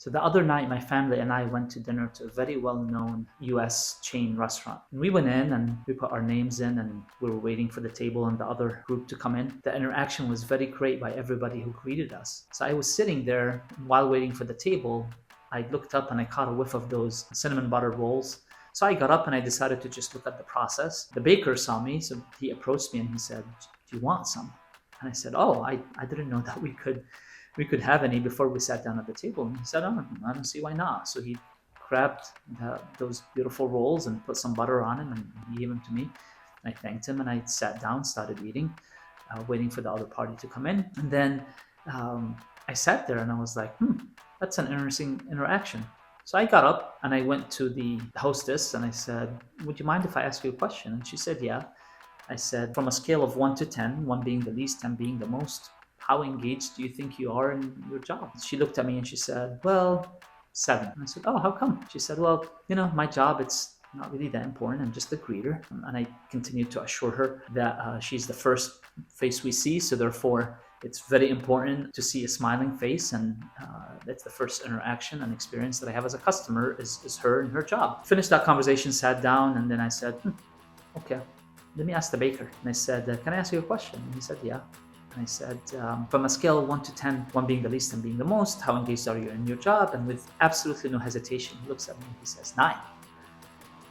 So the other night, my family and I went to dinner to a very well-known US chain restaurant. And we went in and we put our names in and we were waiting for the table and the other group to come in. The interaction was very great by everybody who greeted us. So I was sitting there while waiting for the table. I looked up and I caught a whiff of those cinnamon butter rolls. So I got up and I decided to just look at the process. The baker saw me, so he approached me and he said, "Do you want some?" And I said, "Oh, I didn't know that we could have any before we sat down at the table." And he said, "Oh, I don't see why not." So he grabbed those beautiful rolls and put some butter on them and he gave them to me. I thanked him and I sat down, started eating, waiting for the other party to come in. And then I sat there and I was like, that's an interesting interaction. So I got up and I went to the hostess and I said, "Would you mind if I ask you a question?" And she said, "Yeah." I said, "From a scale of 1 to 10, 1 being the least, 10 being the most, how engaged do you think you are in your job?" She looked at me and she said, "Well, 7." And I said, "Oh, how come?" She said, "Well, my job, it's not really that important. I'm just a greeter." And I continued to assure her that she's the first face we see. So therefore, it's very important to see a smiling face. And that's the first interaction and experience that I have as a customer is her and her job. Finished that conversation, sat down, and then I said, "Okay, let me ask the baker." And I said, "Can I ask you a question?" And he said, "Yeah." And I said, "From a scale of 1 to 10, 1 being the least and being the most, how engaged are you in your job?" And with absolutely no hesitation, he looks at me and he says, 9.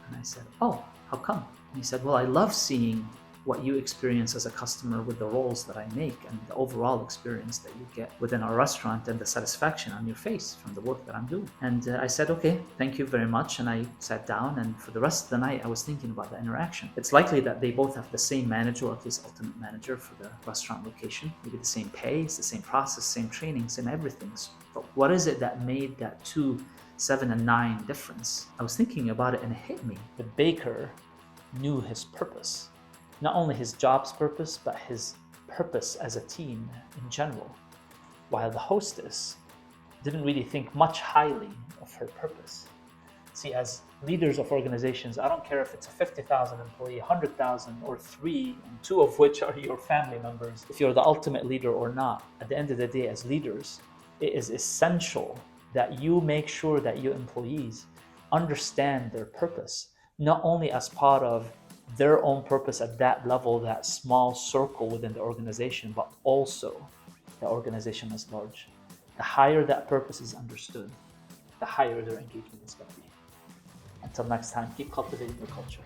And I said, "Oh, how come?" And he said, "Well, I love seeing what you experience as a customer with the rolls that I make and the overall experience that you get within our restaurant and the satisfaction on your face from the work that I'm doing." And I said, "Okay, thank you very much." And I sat down, and for the rest of the night, I was thinking about the interaction. It's likely that they both have the same manager, or at least ultimate manager for the restaurant location. Maybe the same pay, it's the same process, same training, same everything. But what is it that made that 2, 7, and 9 difference? I was thinking about it and it hit me. The baker knew his purpose. Not only his job's purpose, but his purpose as a team in general. While the hostess didn't really think much highly of her purpose. See, as leaders of organizations, I don't care if it's a 50,000 employee, 100,000, or 3, and 2 of which are your family members. If you're the ultimate leader or not, at the end of the day, as leaders, it is essential that you make sure that your employees understand their purpose, not only as part of their own purpose at that level, that small circle within the organization, but also the organization as large. The higher that purpose is understood, the higher their engagement is going to be. Until next time, keep cultivating your culture.